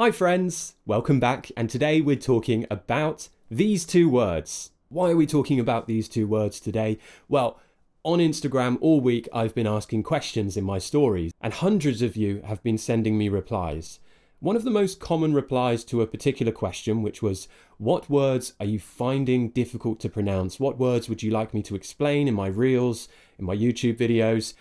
Hi friends, welcome back, and today we're talking about these two words. Why are we talking about these two words today? Well, on Instagram all week I've been asking questions in my stories, and hundreds of you have been sending me replies. One of the most common replies to a particular question, which was, what words are you finding difficult to pronounce? What words would you like me to explain in my reels, in my YouTube videos?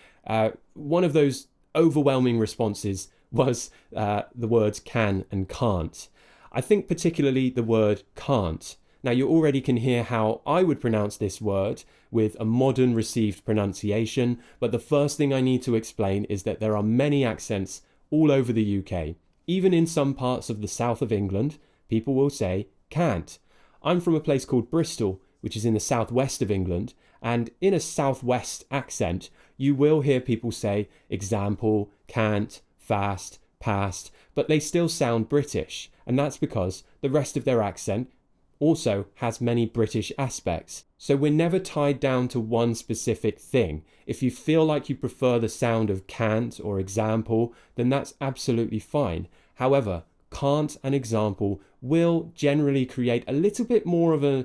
One of those overwhelming responses was the words can and can't. I think particularly the word can't. Now you already can hear how I would pronounce this word with a modern received pronunciation, but the first thing I need to explain is that there are many accents all over the UK. Even in some parts of the south of England, people will say can't. I'm from a place called Bristol, which is in the southwest of England, and in a southwest accent, you will hear people say example, can't, fast, past, but they still sound British, and that's because the rest of their accent also has many British aspects. So we're never tied down to one specific thing. If you feel like you prefer the sound of can't or example, then that's absolutely fine. However, can't and example will generally create a little bit more of a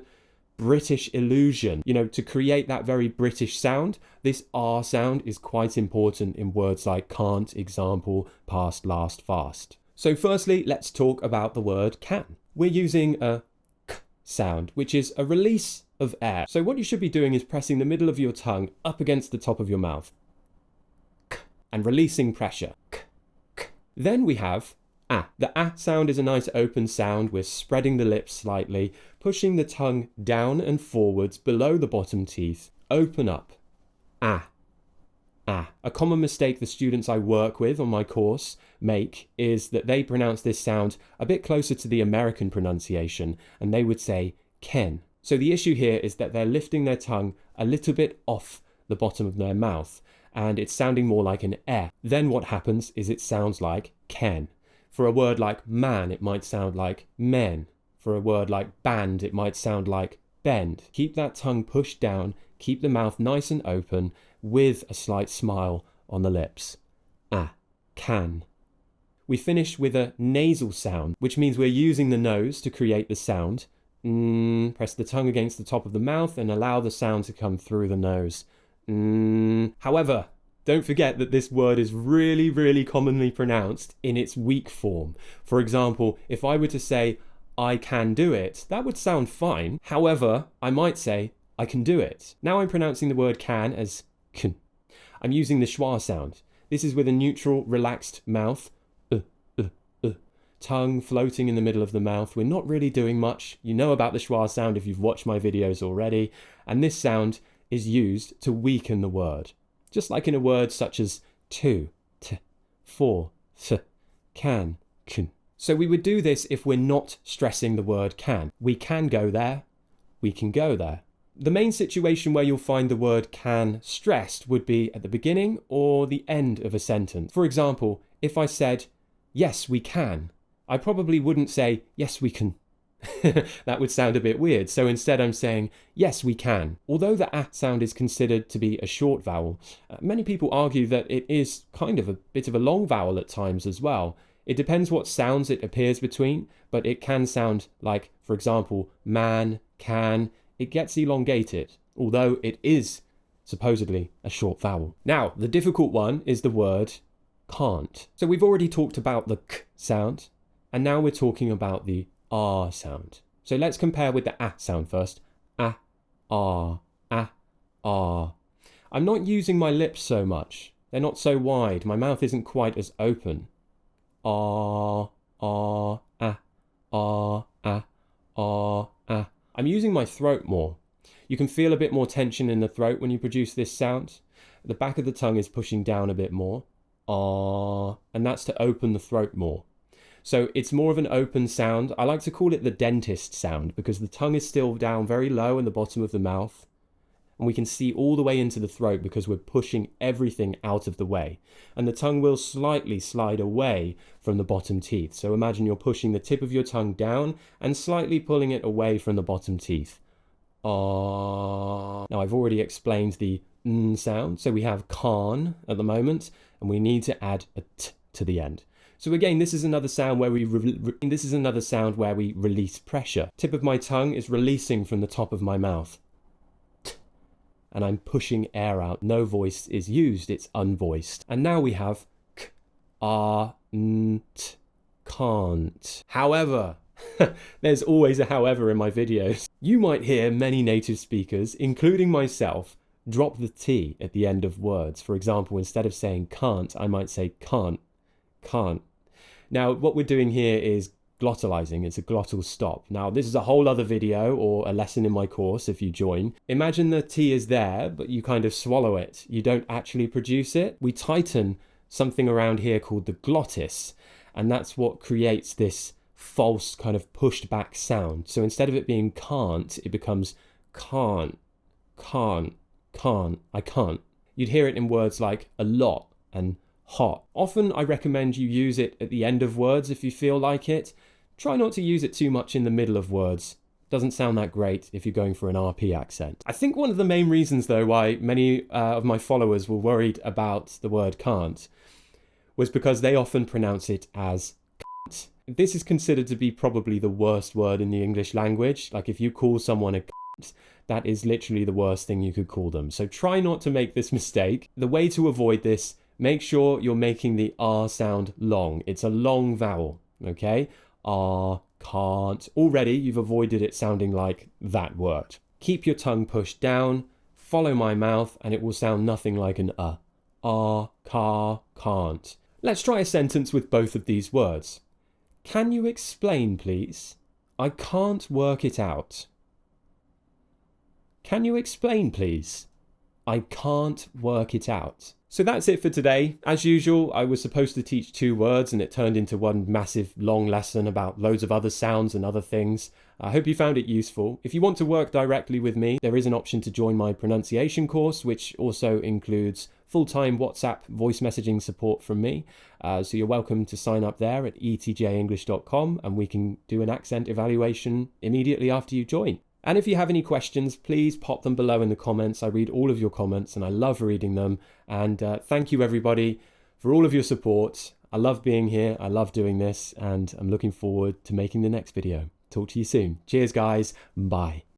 British illusion. To create that very British sound, this R sound is quite important in words like can't, example, past, last, fast. So firstly, let's talk about the word can. We're using a k sound, which is a release of air. So what you should be doing is pressing the middle of your tongue up against the top of your mouth k, and releasing pressure. K, k. Then we have ah. The ah sound is a nice open sound. We're spreading the lips slightly, pushing the tongue down and forwards below the bottom teeth. Open up. Ah. Ah. A common mistake the students I work with on my course make is that they pronounce this sound a bit closer to the American pronunciation, and they would say ken. So the issue here is that they're lifting their tongue a little bit off the bottom of their mouth, and it's sounding more like an eh. Then what happens is it sounds like ken. For a word like man, it might sound like men. For a word like band, it might sound like bend. Keep that tongue pushed down, keep the mouth nice and open, with a slight smile on the lips. Ah, can. We finish with a nasal sound, which means we're using the nose to create the sound. Press the tongue against the top of the mouth and allow the sound to come through the nose. However, don't forget that this word is really, really commonly pronounced in its weak form. For example, if I were to say, I can do it, that would sound fine. However, I might say, I can do it. Now I'm pronouncing the word can as kun. I'm using the SCHWA sound. This is with a neutral, relaxed mouth. Tongue floating in the middle of the mouth. We're not really doing much. You know about the SCHWA sound if you've watched my videos already. And this sound is used to weaken the word. Just like in a word such as to, t, for, th, can, kun. So we would do this if we're not stressing the word can. We can go there, we can go there. The main situation where you'll find the word can stressed would be at the beginning or the end of a sentence. For example, if I said, yes, we can, I probably wouldn't say, yes, we can. That would sound a bit weird. So instead I'm saying, yes, we can. Although the ah sound is considered to be a short vowel, many people argue that it is kind of a bit of a long vowel at times as well. It depends what sounds it appears between, but it can sound like, for example, man, can. It gets elongated, although it is supposedly a short vowel. Now, the difficult one is the word can't. So we've already talked about the k sound, and now we're talking about the R sound. So let's compare with the ah sound first. Ah, ah, ah, ah. I'm not using my lips so much. They're not so wide. My mouth isn't quite as open. Ah, ah, ah, ah, ah, ah, ah. I'm using my throat more. You can feel a bit more tension in the throat when you produce this sound. The back of the tongue is pushing down a bit more. Ah, and that's to open the throat more. So it's more of an open sound. I like to call it the dentist sound because the tongue is still down very low in the bottom of the mouth. And we can see all the way into the throat because we're pushing everything out of the way. And the tongue will slightly slide away from the bottom teeth. So imagine you're pushing the tip of your tongue down and slightly pulling it away from the bottom teeth. Ah. Now I've already explained the n sound. So we have can at the moment, and we need to add a t to the end. So again, this is another sound where we release pressure. Tip of my tongue is releasing from the top of my mouth. And I'm pushing air out. No voice is used, it's unvoiced. And now we have k, nt, can't. However, there's always a however in my videos. You might hear many native speakers, including myself, drop the T at the end of words. For example, instead of saying can't, I might say can't, can't. Now, what we're doing here is glottalizing. It's a glottal stop. Now, this is a whole other video or a lesson in my course if you join. Imagine the T is there, but you kind of swallow it. You don't actually produce it. We tighten something around here called the glottis, and that's what creates this false kind of pushed back sound. So instead of it being can't, it becomes can't, can't, can't, I can't. You'd hear it in words like a lot and hot. Often I recommend you use it at the end of words if you feel like it. Try not to use it too much in the middle of words. Doesn't sound that great if you're going for an RP accent. I think one of the main reasons though why many of my followers were worried about the word can't was because they often pronounce it as can't. This is considered to be probably the worst word in the English language. Like if you call someone a can't, that is literally the worst thing you could call them. So try not to make this mistake. The way to avoid this, make sure you're making the R sound long. It's a long vowel, okay? R, can't. Already you've avoided it sounding like that word. Keep your tongue pushed down, follow my mouth, and it will sound nothing like an R, car, can't. Let's try a sentence with both of these words. Can you explain, please? I can't work it out. Can you explain, please? I can't work it out. So that's it for today. As usual, I was supposed to teach 2 words and it turned into one massive long lesson about loads of other sounds and other things. I hope you found it useful. If you want to work directly with me, there is an option to join my pronunciation course, which also includes full-time WhatsApp voice messaging support from me. So you're welcome to sign up there at etjenglish.com and we can do an accent evaluation immediately after you join. And if you have any questions, please pop them below in the comments. I read all of your comments and I love reading them. And thank you everybody for all of your support. I love being here. I love doing this and I'm looking forward to making the next video. Talk to you soon. Cheers guys. Bye.